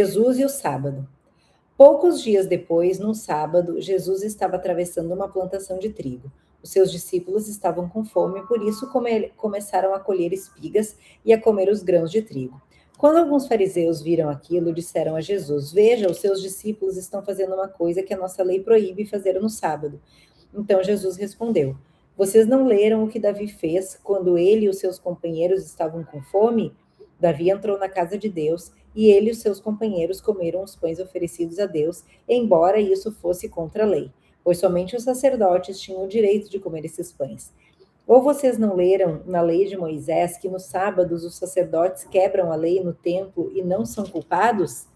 Jesus e o sábado. Poucos dias depois, num sábado, Jesus estava atravessando uma plantação de trigo. Os seus discípulos estavam com fome, por isso começaram a colher espigas e a comer os grãos de trigo. Quando alguns fariseus viram aquilo, disseram a Jesus: Veja, os seus discípulos estão fazendo uma coisa que a nossa lei proíbe fazer no sábado. Então Jesus respondeu: Vocês não leram o que Davi fez quando ele e os seus companheiros estavam com fome? Davi entrou na casa de Deus e ele e os seus companheiros comeram os pães oferecidos a Deus, embora isso fosse contra a lei, pois somente os sacerdotes tinham o direito de comer esses pães. Ou vocês não leram na lei de Moisés que nos sábados os sacerdotes quebram a lei no templo e não são culpados?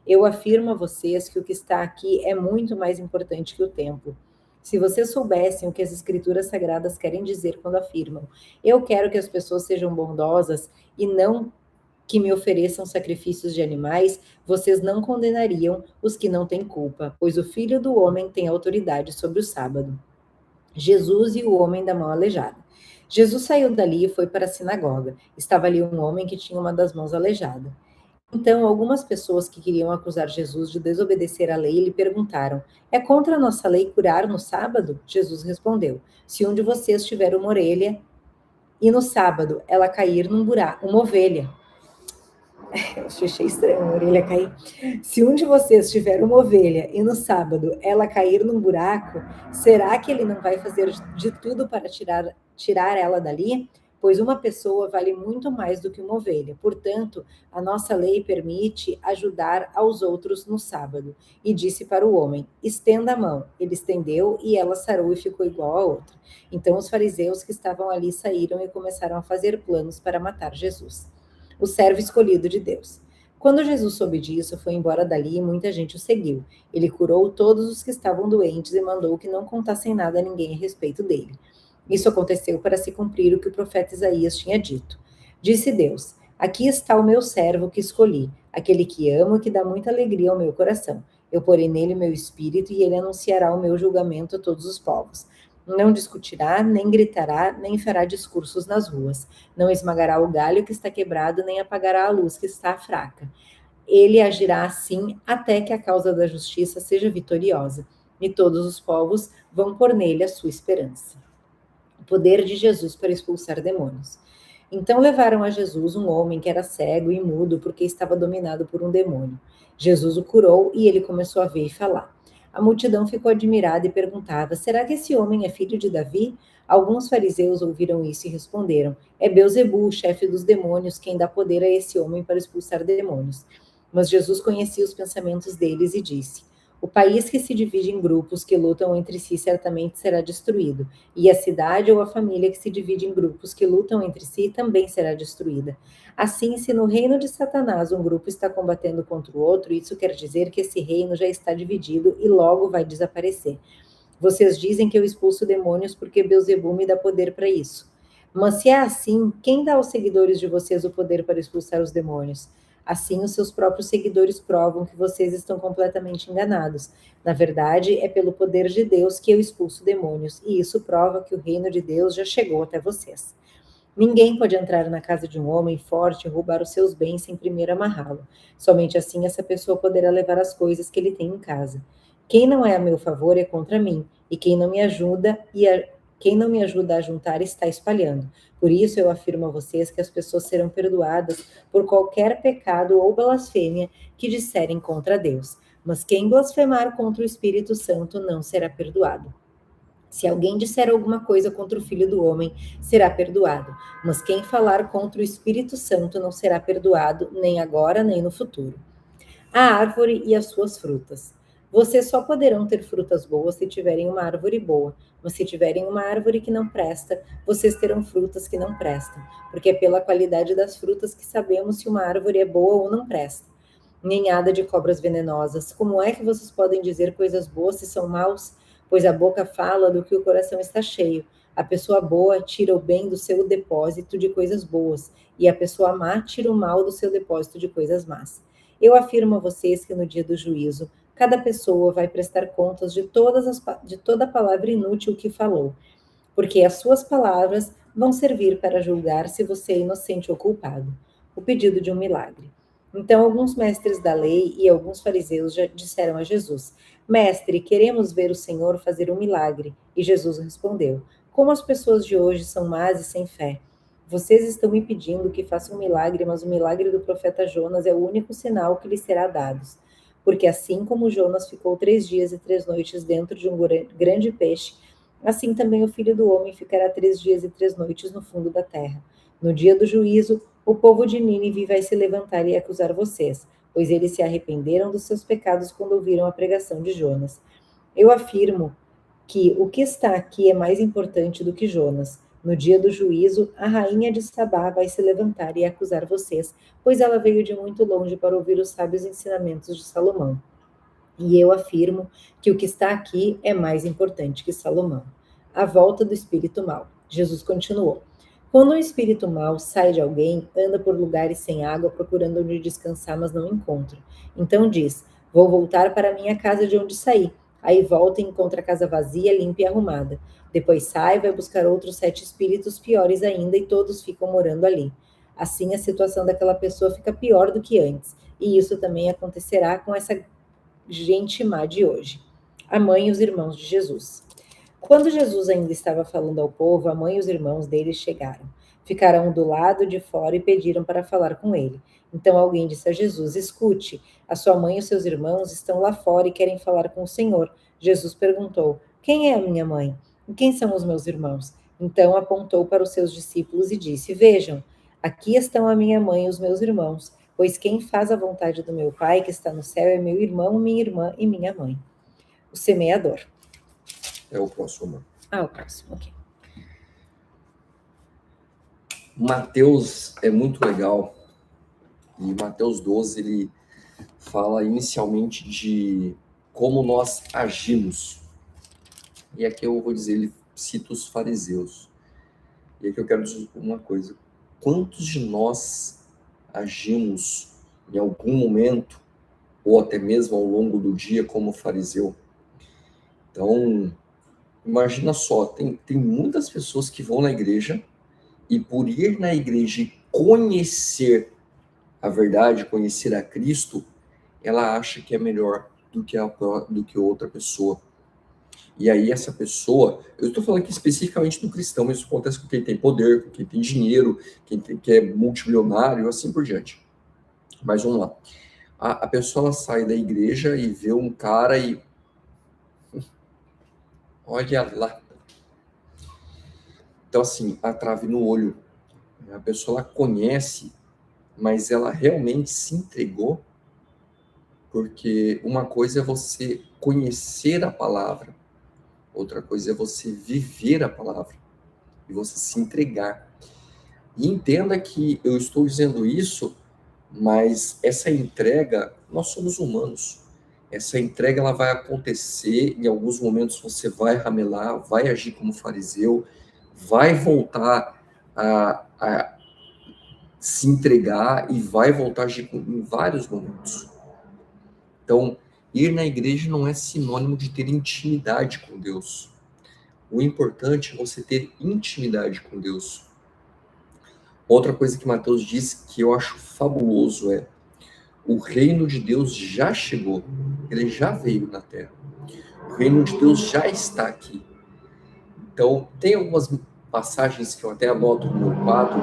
Eu afirmo a vocês que o que está aqui é muito mais importante que o templo. Se vocês soubessem o que as escrituras sagradas querem dizer quando afirmam: Eu quero que as pessoas sejam bondosas e não que me ofereçam sacrifícios de animais, vocês não condenariam os que não têm culpa, pois o Filho do Homem tem autoridade sobre o sábado. Jesus e o homem da mão aleijada. Jesus saiu dali e foi para a sinagoga. Estava ali um homem que tinha uma das mãos aleijada. Então, algumas pessoas que queriam acusar Jesus de desobedecer à lei lhe perguntaram: É contra a nossa lei curar no sábado? Jesus respondeu: Se um de vocês tiver uma orelha e no sábado ela cair num buraco, uma ovelha, eu achei estranho a orelha cair. Se um de vocês tiver uma ovelha e no sábado ela cair num buraco, será que ele não vai fazer de tudo para tirar ela dali? Pois uma pessoa vale muito mais do que uma ovelha. Portanto, a nossa lei permite ajudar aos outros no sábado. E disse para o homem: Estenda a mão. Ele estendeu e ela sarou e ficou igual a outra. Então os fariseus que estavam ali saíram e começaram a fazer planos para matar Jesus, o servo escolhido de Deus. Quando Jesus soube disso, foi embora dali e muita gente o seguiu. Ele curou todos os que estavam doentes e mandou que não contassem nada a ninguém a respeito dele. Isso aconteceu para se cumprir o que o profeta Isaías tinha dito. Disse Deus: Aqui está o meu servo que escolhi, aquele que amo e que dá muita alegria ao meu coração. Eu porei nele meu espírito e ele anunciará o meu julgamento a todos os povos. Não discutirá, nem gritará, nem fará discursos nas ruas. Não esmagará o galho que está quebrado, nem apagará a luz que está fraca. Ele agirá assim até que a causa da justiça seja vitoriosa, e todos os povos vão pôr nele a sua esperança. O poder de Jesus para expulsar demônios. Então levaram a Jesus um homem que era cego e mudo porque estava dominado por um demônio. Jesus o curou e ele começou a ver e falar. A multidão ficou admirada e perguntava: Será que esse homem é filho de Davi? Alguns fariseus ouviram isso e responderam: É Beelzebul, chefe dos demônios, quem dá poder a esse homem para expulsar demônios. Mas Jesus conhecia os pensamentos deles e disse: O país que se divide em grupos que lutam entre si certamente será destruído, e a cidade ou a família que se divide em grupos que lutam entre si também será destruída. Assim, se no reino de Satanás um grupo está combatendo contra o outro, isso quer dizer que esse reino já está dividido e logo vai desaparecer. Vocês dizem que eu expulso demônios porque Beelzebul me dá poder para isso. Mas se é assim, quem dá aos seguidores de vocês o poder para expulsar os demônios? Assim, os seus próprios seguidores provam que vocês estão completamente enganados. Na verdade, é pelo poder de Deus que eu expulso demônios, e isso prova que o reino de Deus já chegou até vocês. Ninguém pode entrar na casa de um homem forte e roubar os seus bens sem primeiro amarrá-lo. Somente assim essa pessoa poderá levar as coisas que ele tem em casa. Quem não é a meu favor é contra mim, e quem não me ajuda a juntar está espalhando. Por isso eu afirmo a vocês que as pessoas serão perdoadas por qualquer pecado ou blasfêmia que disserem contra Deus. Mas quem blasfemar contra o Espírito Santo não será perdoado. Se alguém disser alguma coisa contra o Filho do Homem, será perdoado. Mas quem falar contra o Espírito Santo não será perdoado, nem agora, nem no futuro. A árvore e as suas frutas. Vocês só poderão ter frutas boas se tiverem uma árvore boa, mas se tiverem uma árvore que não presta, vocês terão frutas que não prestam, porque é pela qualidade das frutas que sabemos se uma árvore é boa ou não presta. Ninhada de cobras venenosas. Como é que vocês podem dizer coisas boas se são maus? Pois a boca fala do que o coração está cheio. A pessoa boa tira o bem do seu depósito de coisas boas, e a pessoa má tira o mal do seu depósito de coisas más. Eu afirmo a vocês que no dia do juízo, cada pessoa vai prestar contas de toda palavra inútil que falou, porque as suas palavras vão servir para julgar se você é inocente ou culpado. O pedido de um milagre. Então alguns mestres da lei e alguns fariseus já disseram a Jesus: Mestre, queremos ver o Senhor fazer um milagre. E Jesus respondeu: Como as pessoas de hoje são más e sem fé. Vocês estão me pedindo que faça um milagre, mas o milagre do profeta Jonas é o único sinal que lhes será dado. Porque assim como Jonas ficou 3 dias e 3 noites dentro de um grande peixe, assim também o Filho do Homem ficará 3 dias e 3 noites no fundo da terra. No dia do juízo, o povo de Nínive vai se levantar e acusar vocês, pois eles se arrependeram dos seus pecados quando ouviram a pregação de Jonas. Eu afirmo que o que está aqui é mais importante do que Jonas. No dia do juízo, a rainha de Sabá vai se levantar e acusar vocês, pois ela veio de muito longe para ouvir os sábios ensinamentos de Salomão. E eu afirmo que o que está aqui é mais importante que Salomão. A volta do espírito mau. Jesus continuou: Quando um espírito mau sai de alguém, anda por lugares sem água procurando onde descansar, mas não encontra. Então diz: Vou voltar para a minha casa de onde saí. Aí volta e encontra a casa vazia, limpa e arrumada. Depois sai, vai buscar outros 7 espíritos piores ainda e todos ficam morando ali. Assim a situação daquela pessoa fica pior do que antes. E isso também acontecerá com essa gente má de hoje. A mãe e os irmãos de Jesus. Quando Jesus ainda estava falando ao povo, a mãe e os irmãos dele chegaram. Ficaram do lado de fora e pediram para falar com ele. Então alguém disse a Jesus: Escute, a sua mãe e os seus irmãos estão lá fora e querem falar com o Senhor. Jesus perguntou: Quem é a minha mãe? E quem são os meus irmãos? Então apontou para os seus discípulos e disse: Vejam, aqui estão a minha mãe e os meus irmãos. Pois quem faz a vontade do meu Pai que está no céu é meu irmão, minha irmã e minha mãe. O semeador. É o próximo. O próximo, ok. Mateus é muito legal. E Mateus 12, ele fala inicialmente de como nós agimos. E aqui eu vou dizer, ele cita os fariseus. E aqui eu quero dizer uma coisa. Quantos de nós agimos em algum momento, ou até mesmo ao longo do dia, como fariseu? Então, imagina só, tem muitas pessoas que vão na igreja e por ir na igreja e conhecer a verdade, conhecer a Cristo, ela acha que é melhor do que outra pessoa. E aí essa pessoa, eu estou falando aqui especificamente do cristão, mas isso acontece com quem tem poder, com quem tem dinheiro, que é multimilionário, assim por diante. Mas vamos lá. A pessoa ela sai da igreja e vê um cara e... Olha lá. Então, assim, a trave no olho. A pessoa ela conhece, mas ela realmente se entregou, porque uma coisa é você conhecer a palavra, outra coisa é você viver a palavra e você se entregar. E entenda que eu estou dizendo isso, mas essa entrega, nós somos humanos. Essa entrega ela vai acontecer, em alguns momentos você vai ramelar, vai agir como fariseu, vai voltar a se entregar e vai voltar a agir em vários momentos. Então, ir na igreja não é sinônimo de ter intimidade com Deus. O importante é você ter intimidade com Deus. Outra coisa que Mateus diz que eu acho fabuloso é: o reino de Deus já chegou, ele já veio na Terra. O reino de Deus já está aqui. Então, tem algumas passagens que eu até anoto no meu quadro,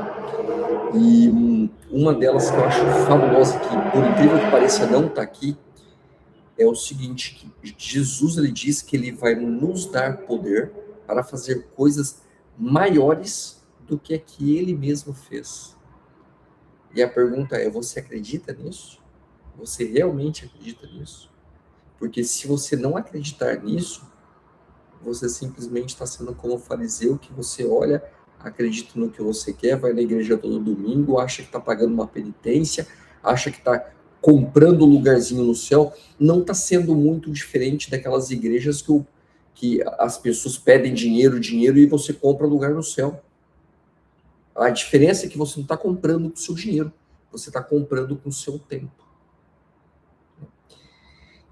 e uma delas que eu acho fabulosa, que por incrível que pareça não está aqui, é o seguinte, que Jesus ele diz que ele vai nos dar poder para fazer coisas maiores do que a que ele mesmo fez. E a pergunta é: você acredita nisso? Você realmente acredita nisso? Porque se você não acreditar nisso, você simplesmente está sendo como um fariseu, que você olha, acredita no que você quer, vai na igreja todo domingo, acha que está pagando uma penitência, acha que está comprando um lugarzinho no céu. Não está sendo muito diferente daquelas igrejas que as pessoas pedem dinheiro e você compra lugar no céu. A diferença é que você não está comprando com o seu dinheiro, você está comprando com o seu tempo.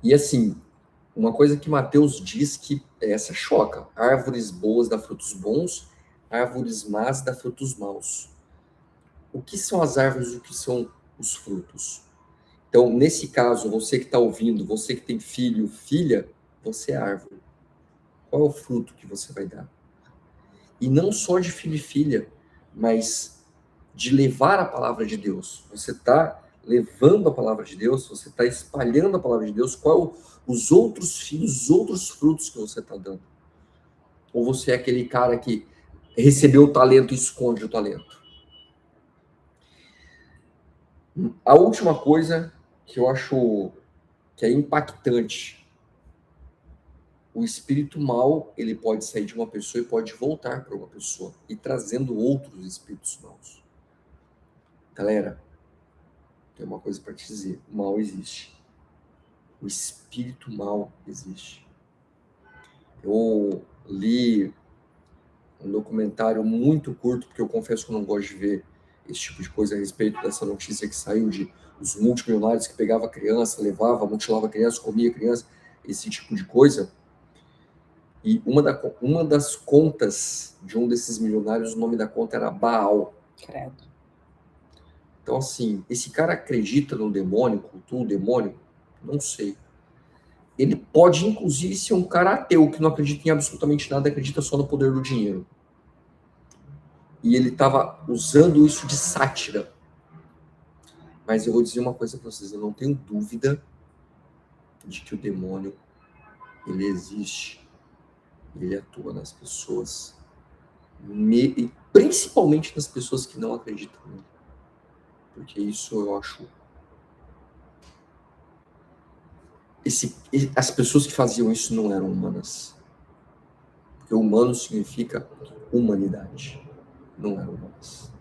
E assim, uma coisa que Mateus diz que essa choca: árvores boas dá frutos bons, árvores más dá frutos maus. O que são as árvores e o que são os frutos? Então, nesse caso, você que está ouvindo, você que tem filho, filha, você é árvore. Qual é o fruto que você vai dar? E não só de filho e filha, mas de levar a palavra de Deus. Você está levando a palavra de Deus, você está espalhando a palavra de Deus, qual os outros filhos, os outros frutos que você está dando? Ou você é aquele cara que recebeu o talento e esconde o talento? A última coisa que eu acho que é impactante, o espírito mal, ele pode sair de uma pessoa e pode voltar para uma pessoa, e trazendo outros espíritos maus. Galera, tem uma coisa para te dizer, o mal existe. O espírito mal existe. Eu li um documentário muito curto, porque eu confesso que eu não gosto de ver esse tipo de coisa a respeito dessa notícia que saiu de os multimilionários que pegava criança, levava, mutilava criança, comia criança, esse tipo de coisa. E uma das contas de um desses milionários, o nome da conta era Baal. Credo. Então, assim, esse cara acredita no demônio, cultua o demônio? Não sei. Ele pode, inclusive, ser um cara ateu, que não acredita em absolutamente nada, acredita só no poder do dinheiro. E ele estava usando isso de sátira. Mas eu vou dizer uma coisa para vocês, eu não tenho dúvida de que o demônio, ele existe. Ele atua nas pessoas, e principalmente nas pessoas que não acreditam nele. Porque isso eu acho... As pessoas que faziam isso não eram humanas. Porque humano significa humanidade. Não eram humanas.